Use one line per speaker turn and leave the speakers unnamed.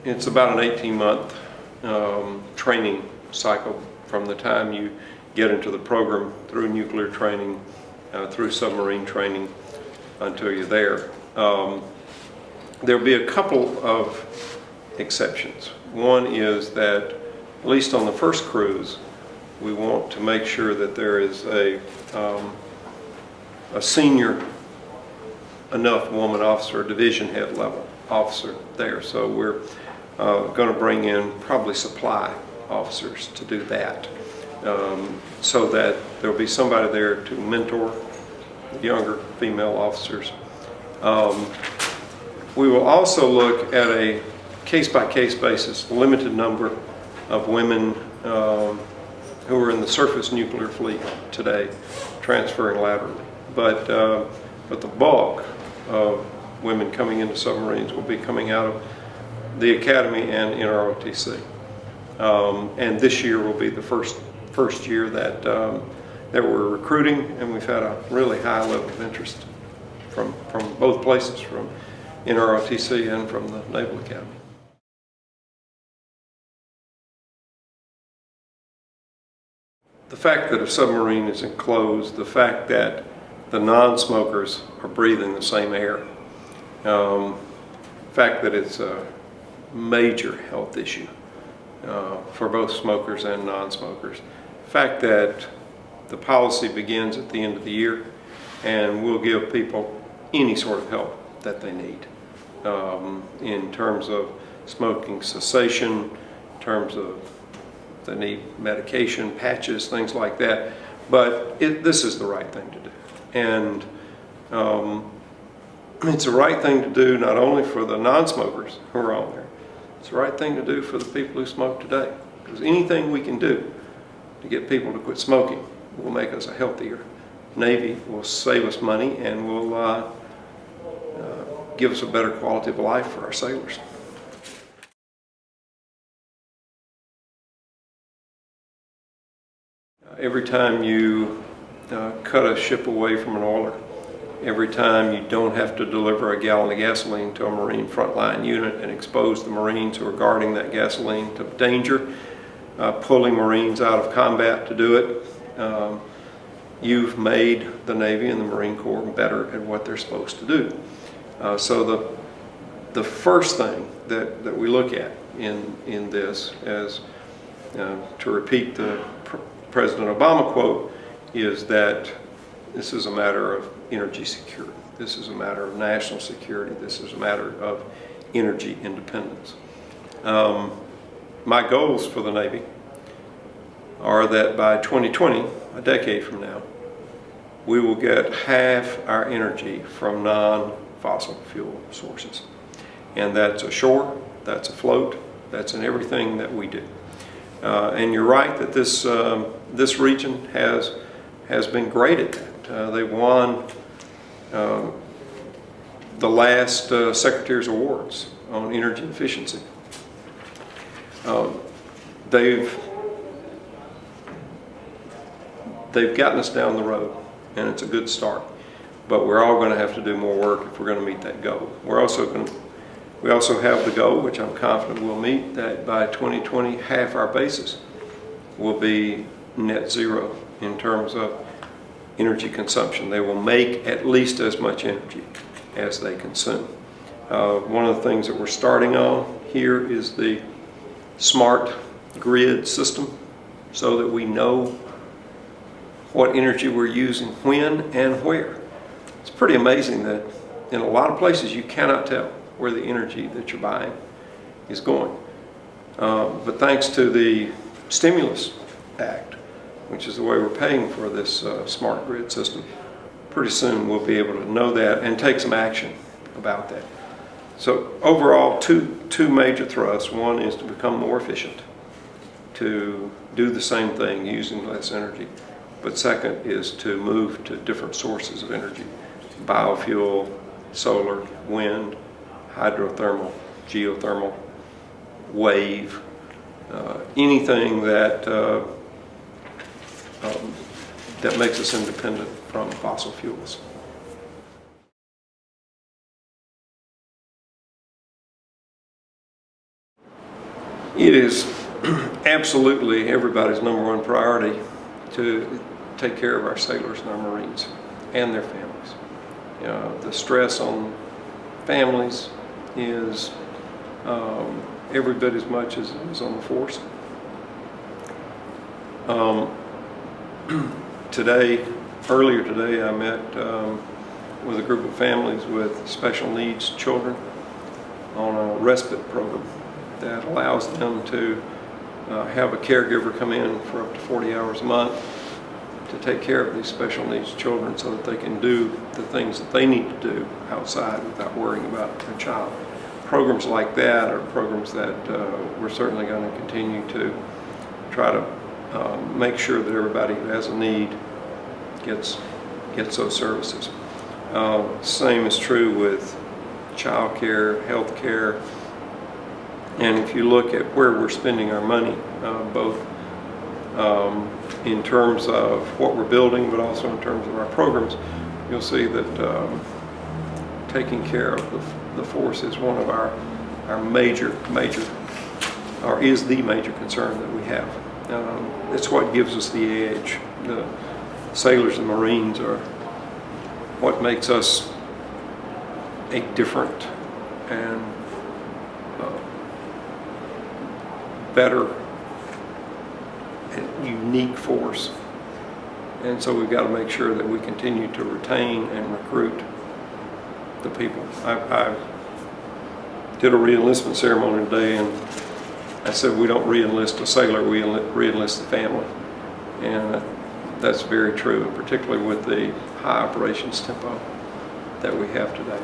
It's about an 18-month training cycle from the time you get into the program through nuclear training, through submarine training until you're there. There'll be a couple of exceptions. One is that, at least on the first cruise, we want to make sure that there is a senior enough woman officer, division head level officer there. So we're going to bring in probably supply officers to do that, so that there'll be somebody there to mentor the younger female officers. We will also look at a case-by-case basis, limited number of women who are in the surface nuclear fleet today, transferring laterally. But the bulk of women coming into submarines will be coming out of the Academy and NROTC. And this year will be the first year that we're recruiting, and we've had a really high level of interest from both places, from NROTC and from the Naval Academy. The fact that a submarine is enclosed, the fact that the non-smokers are breathing the same air, the fact that it's a major health issue for both smokers and non-smokers, the fact that the policy begins at the end of the year and we'll give people any sort of help that they need in terms of smoking cessation, in terms of they need medication, patches, things like that. But this is the right thing to do. And it's the right thing to do not only for the non-smokers who are on there, it's the right thing to do for the people who smoke today. Because anything we can do to get people to quit smoking will make us a healthier Navy, will save us money, and will give us a better quality of life for our sailors. Every time you cut a ship away from an oiler, every time you don't have to deliver a gallon of gasoline to a Marine frontline unit and expose the Marines who are guarding that gasoline to danger, pulling Marines out of combat to do it, you've made the Navy and the Marine Corps better at what they're supposed to do. So the first thing that we look at in this, as to repeat the President Obama quote, is that this is a matter of energy security. This is a matter of national security. This is a matter of energy independence. My goals for the Navy are that by 2020, a decade from now, we will get half our energy from non-fossil fuel sources. And that's ashore, that's afloat, that's in everything that we do. And you're right that this region has been great at that. They won the last Secretary's Awards on energy efficiency. They've gotten us down the road, and it's a good start. But we're all going to have to do more work if we're going to meet that goal. We also have the goal, which I'm confident we'll meet, that by 2020, half our bases will be net zero in terms of energy consumption. They will make at least as much energy as they consume. One of the things that we're starting on here is the smart grid system, so that we know what energy we're using when and where. It's pretty amazing that in a lot of places you cannot tell where the energy that you're buying is going. But thanks to the Stimulus Act, which is the way we're paying for this smart grid system, pretty soon we'll be able to know that and take some action about that. So overall, two major thrusts. One is to become more efficient, to do the same thing using less energy. But second is to move to different sources of energy: biofuel, solar, wind, hydrothermal, geothermal, wave, anything that makes us independent from fossil fuels. It is absolutely everybody's number one priority to take care of our sailors and our Marines and their families. You know, the stress on families is every bit as much as it is on the force. Earlier today, I met with a group of families with special needs children on a respite program that allows them to have a caregiver come in for up to 40 hours a month to take care of these special needs children so that they can do the things that they need to do outside without worrying about their child. Programs like that are programs that we're certainly going to continue to try to make sure that everybody who has a need gets those services. Same is true with child care, health care, and if you look at where we're spending our money, both in terms of what we're building, but also in terms of our programs, you'll see that taking care of the force is one of our major, or is the major concern that we have. It's what gives us the edge. The sailors and Marines are what makes us a different and better and unique force. And so we've got to make sure that we continue to retain and recruit the people. I did a re-enlistment ceremony today, and I said we don't re-enlist a sailor, we re-enlist the family. And that's very true, particularly with the high operations tempo that we have today.